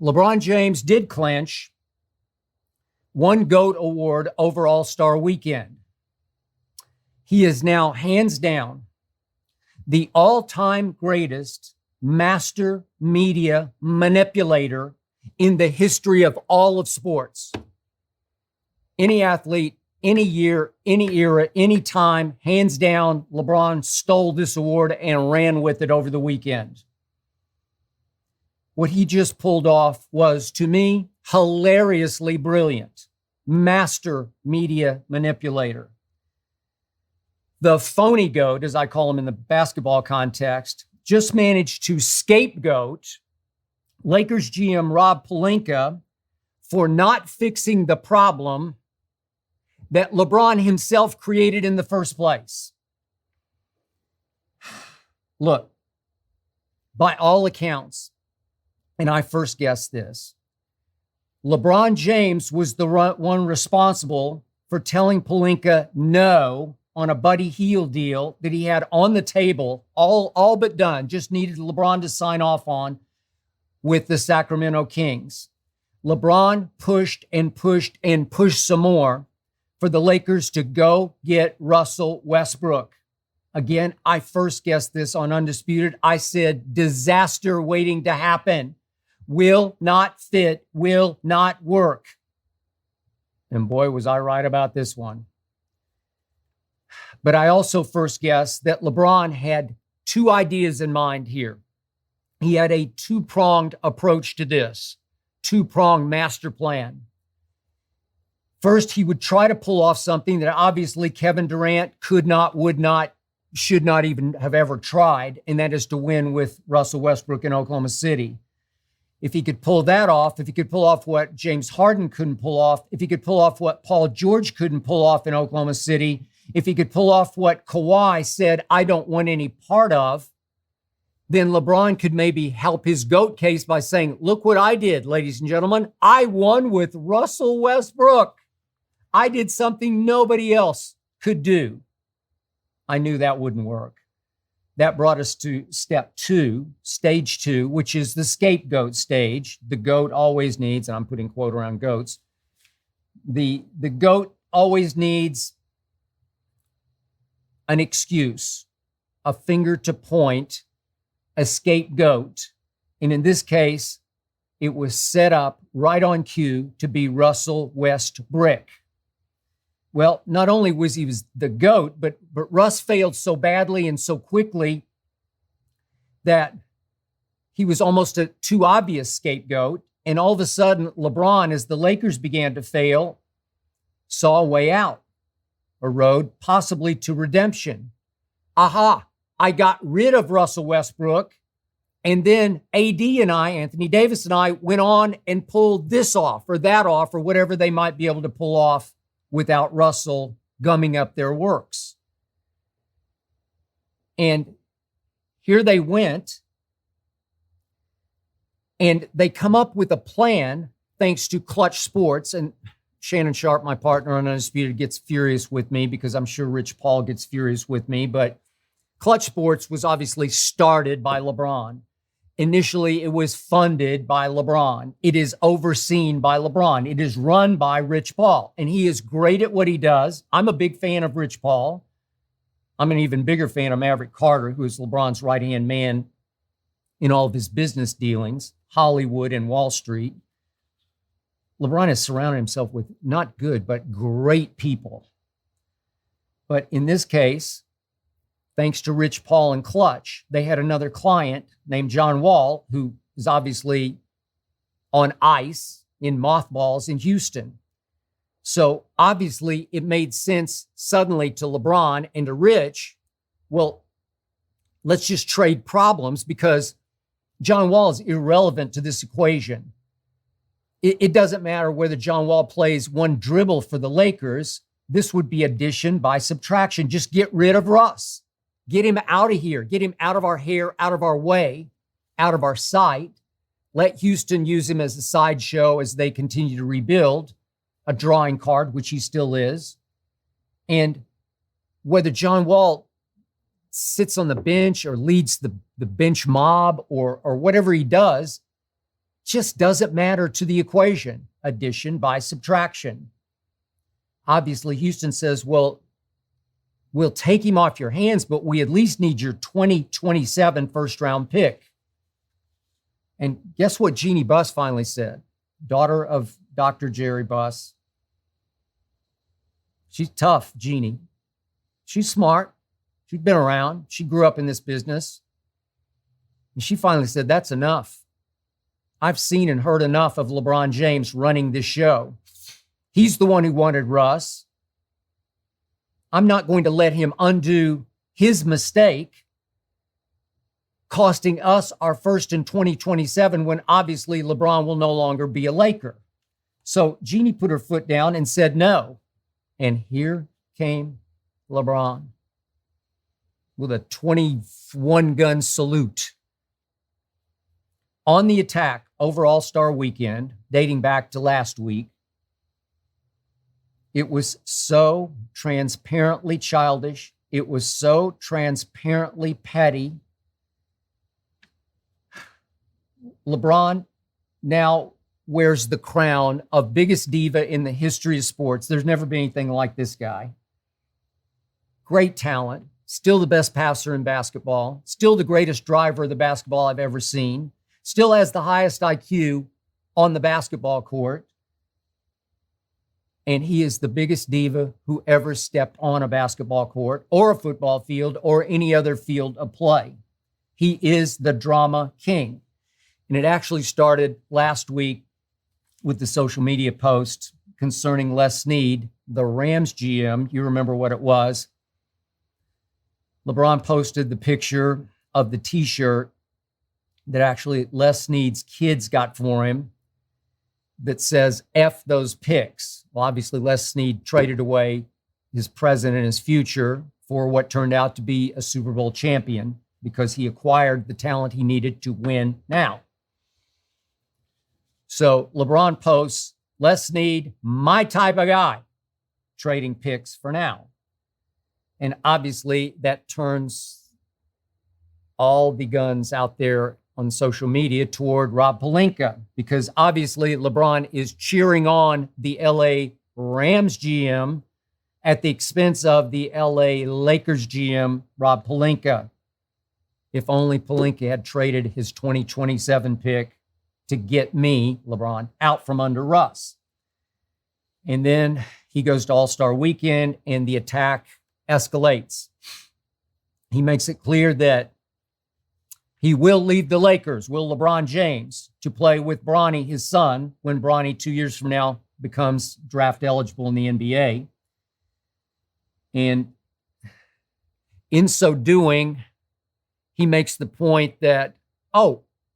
LeBron James did clinch one GOAT award over All-Star Weekend. He is now, hands down, the all-time greatest master media manipulator in the history of all of sports. Any athlete, any year, any era, any time, hands down, LeBron stole this award and ran with it over the weekend. What he just pulled off was, to me, hilariously brilliant. Master media manipulator. The phony GOAT, as I call him in the basketball context, just managed to scapegoat Lakers GM Rob Pelinka for not fixing the problem that LeBron himself created in the first place. Look, by all accounts, and I first guessed this, LeBron James was the one responsible for telling Pelinka no on a Buddy Hield deal that he had on the table, all but done, just needed LeBron to sign off on with the Sacramento Kings. LeBron pushed and pushed and pushed some more for the Lakers to go get Russell Westbrook. Again, I first guessed this on Undisputed. I said, disaster waiting to happen. Will not fit, will not work. And boy, was I right about this one. But I also first guessed that LeBron had two ideas in mind here. He had a two-pronged approach to this, two-pronged master plan. First, he would try to pull off something that obviously Kevin Durant could not, would not, should not even have ever tried, and that is to win with Russell Westbrook in Oklahoma City. If he could pull that off, if he could pull off what James Harden couldn't pull off, if he could pull off what Paul George couldn't pull off in Oklahoma City, if he could pull off what Kawhi said, I don't want any part of, then LeBron could maybe help his GOAT case by saying, look what I did, ladies and gentlemen. I won with Russell Westbrook. I did something nobody else could do. I knew that wouldn't work. That brought us to step two, stage two, which is the scapegoat stage. The GOAT always needs, and I'm putting quote around goats, the GOAT always needs an excuse, a finger to point, a scapegoat. And in this case, it was set up right on cue to be Russell Westbrook. Well, not only was he the GOAT, but Russ failed so badly and so quickly that he was almost a too obvious scapegoat. And all of a sudden, LeBron, as the Lakers began to fail, saw a way out, a road possibly to redemption. Aha, I got rid of Russell Westbrook. And then AD and I, Anthony Davis and I, went on and pulled this off or that off or whatever they might be able to pull off without Russell gumming up their works. And here they went, and they come up with a plan thanks to Clutch Sports. And Shannon Sharp, my partner on Undisputed, gets furious with me because I'm sure Rich Paul gets furious with me. But Clutch Sports was obviously started by LeBron. Initially, it was funded by LeBron. It is overseen by LeBron. It is run by Rich Paul, and he is great at what he does. I'm a big fan of Rich Paul. I'm an even bigger fan of Maverick Carter, who is LeBron's right-hand man in all of his business dealings, Hollywood and Wall Street. LeBron has surrounded himself with not good, but great people. But in this case, thanks to Rich Paul and Clutch, they had another client named John Wall, who is obviously on ice in mothballs in Houston. So obviously it made sense suddenly to LeBron and to Rich, well, let's just trade problems because John Wall is irrelevant to this equation. It doesn't matter whether John Wall plays one dribble for the Lakers. This would be addition by subtraction. Just get rid of Russ. Get him out of here. Get him out of our hair, out of our way, out of our sight. Let Houston use him as a sideshow as they continue to rebuild, a drawing card, which he still is. And whether John Wall sits on the bench or leads the bench mob or whatever he does, just doesn't matter to the equation. Addition by subtraction. Obviously, Houston says, well, we'll take him off your hands, but we at least need your 2027 first-round pick. And guess what Jeannie Buss finally said? Daughter of Dr. Jerry Buss. She's tough, Jeannie. She's smart. She's been around. She grew up in this business. And she finally said, that's enough. I've seen and heard enough of LeBron James running this show. He's the one who wanted Russ. I'm not going to let him undo his mistake, costing us our first in 2027 when obviously LeBron will no longer be a Laker. So Jeannie put her foot down and said no. And here came LeBron with a 21-gun salute. On the attack over All-Star Weekend, dating back to last week, it was so transparently childish. It was so transparently petty. LeBron now wears the crown of biggest diva in the history of sports. There's never been anything like this guy. Great talent, still the best passer in basketball, still the greatest driver of the basketball I've ever seen, still has the highest IQ on the basketball court. And he is the biggest diva who ever stepped on a basketball court or a football field or any other field of play. He is the drama king. And it actually started last week with the social media post concerning Les Snead, the Rams GM. You remember what it was. LeBron posted the picture of the t-shirt that actually Les Snead's kids got for him that says, F those picks. Well, obviously, Les Snead traded away his present and his future for what turned out to be a Super Bowl champion because he acquired the talent he needed to win now. So LeBron posts, Les Snead, my type of guy, trading picks for now. And obviously, that turns all the guns out there on social media toward Rob Pelinka, because obviously LeBron is cheering on the LA Rams GM at the expense of the LA Lakers GM, Rob Pelinka. If only Pelinka had traded his 2027 pick to get me, LeBron, out from under Russ. And then he goes to All-Star Weekend and the attack escalates. He makes it clear that he will leave the Lakers, will LeBron James, to play with Bronny, his son, when Bronny 2 years from now becomes draft eligible in the NBA. And in so doing, he makes the point that,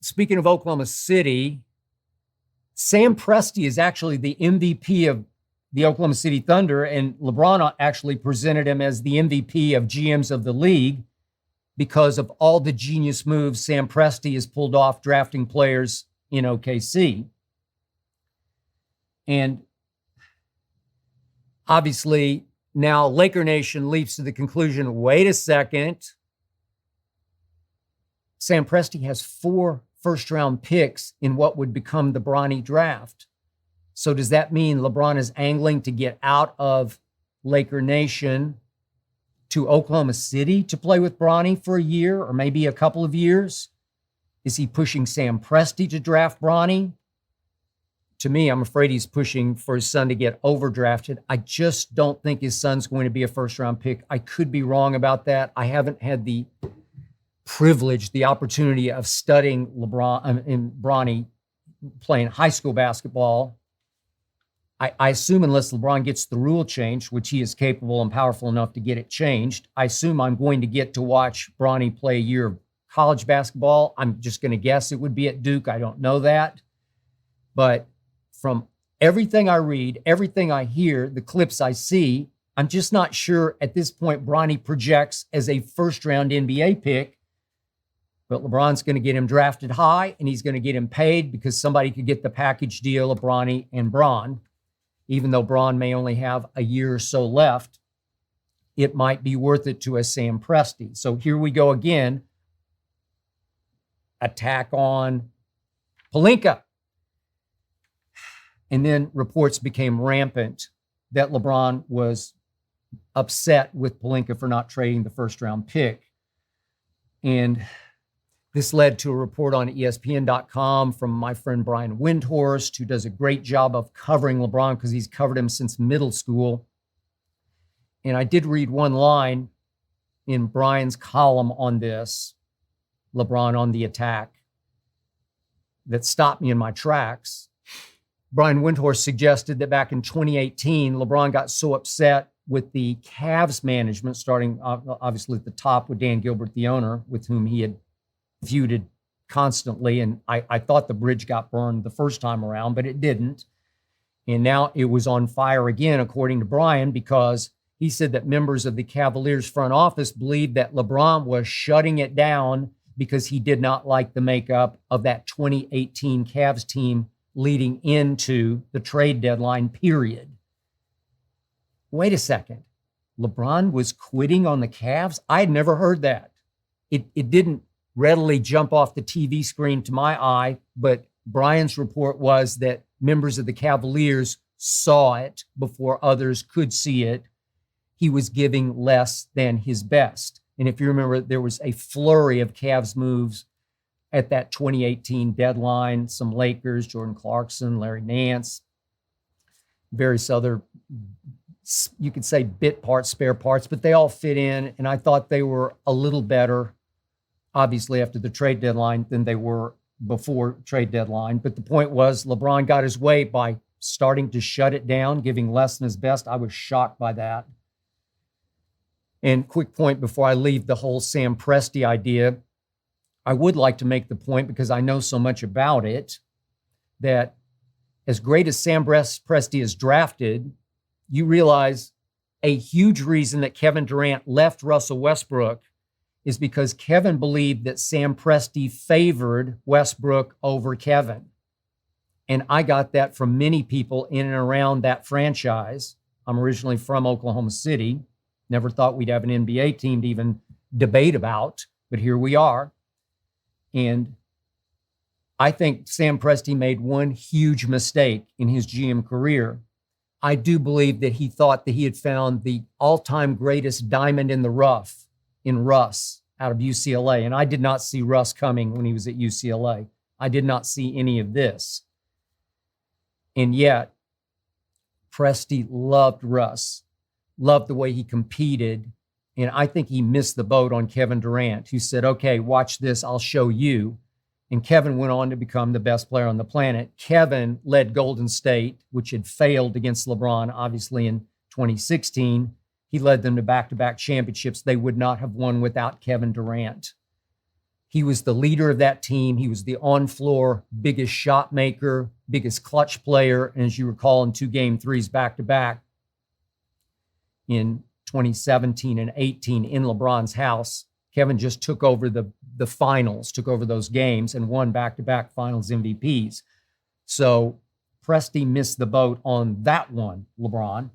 speaking of Oklahoma City, Sam Presti is actually the MVP of the Oklahoma City Thunder, and LeBron actually presented him as the MVP of GMs of the league because of all the genius moves Sam Presti has pulled off drafting players in OKC. And obviously, now Laker Nation leaps to the conclusion, wait a second, Sam Presti has 4 first-round picks in what would become the Bronny draft. So does that mean LeBron is angling to get out of Laker Nation to Oklahoma City to play with Bronny for a year or maybe a couple of years? Is he pushing Sam Presti to draft Bronny? To me, I'm afraid he's pushing for his son to get overdrafted. I just don't think his son's going to be a first-round pick. I could be wrong about that. I haven't had the privilege, the opportunity of studying Bronny playing high school basketball. I assume unless LeBron gets the rule changed, which he is capable and powerful enough to get it changed, I assume I'm going to get to watch Bronny play a year of college basketball. I'm just going to guess it would be at Duke. I don't know that. But from everything I read, everything I hear, the clips I see, I'm just not sure at this point Bronny projects as a first-round NBA pick. But LeBron's going to get him drafted high, and he's going to get him paid because somebody could get the package deal of Bronny and Bron. Even though Bron may only have a year or so left, it might be worth it to a Sam Presti. So here we go again. Attack on Pelinka. And then reports became rampant that LeBron was upset with Pelinka for not trading the first round pick. And this led to a report on ESPN.com from my friend Brian Windhorst, who does a great job of covering LeBron because he's covered him since middle school. And I did read one line in Brian's column on this, LeBron on the attack, that stopped me in my tracks. Brian Windhorst suggested that back in 2018, LeBron got so upset with the Cavs management, starting obviously at the top with Dan Gilbert, the owner, with whom he had feuded constantly. And I thought the bridge got burned the first time around, but it didn't. And now it was on fire again, according to Brian, because he said that members of the Cavaliers front office believed that LeBron was shutting it down because he did not like the makeup of that 2018 Cavs team leading into the trade deadline period. Wait a second. LeBron was quitting on the Cavs? I had never heard that. It didn't readily jump off the TV screen to my eye, but Brian's report was that members of the Cavaliers saw it before others could see it. He was giving less than his best. And if you remember, there was a flurry of Cavs moves at that 2018 deadline. Some Lakers, Jordan Clarkson, Larry Nance, various other, you could say bit parts, spare parts, but they all fit in. And I thought they were a little better, obviously, after the trade deadline than they were before trade deadline. But the point was LeBron got his way by starting to shut it down, giving less than his best. I was shocked by that. And quick point before I leave the whole Sam Presti idea, I would like to make the point, because I know so much about it, that as great as Sam Presti is drafted, you realize a huge reason that Kevin Durant left Russell Westbrook is because Kevin believed that Sam Presti favored Westbrook over Kevin. And I got that from many people in and around that franchise. I'm originally from Oklahoma City. Never thought we'd have an NBA team to even debate about, but here we are. And I think Sam Presti made one huge mistake in his GM career. I do believe that he thought that he had found the all-time greatest diamond in the rough in Russ out of UCLA. And I did not see Russ coming when he was at UCLA. I did not see any of this. And yet, Presti loved Russ, loved the way he competed. And I think he missed the boat on Kevin Durant, who said, okay, watch this, I'll show you. And Kevin went on to become the best player on the planet. Kevin led Golden State, which had failed against LeBron, obviously, in 2016. He led them to back-to-back championships they would not have won without Kevin Durant. He was the leader of that team. He was the on-floor biggest shot maker, biggest clutch player. And as you recall, in 2 game threes back-to-back in 2017 and 18 in LeBron's house, Kevin just took over the finals, took over those games and won back-to-back finals MVPs. So Presti missed the boat on that one, LeBron.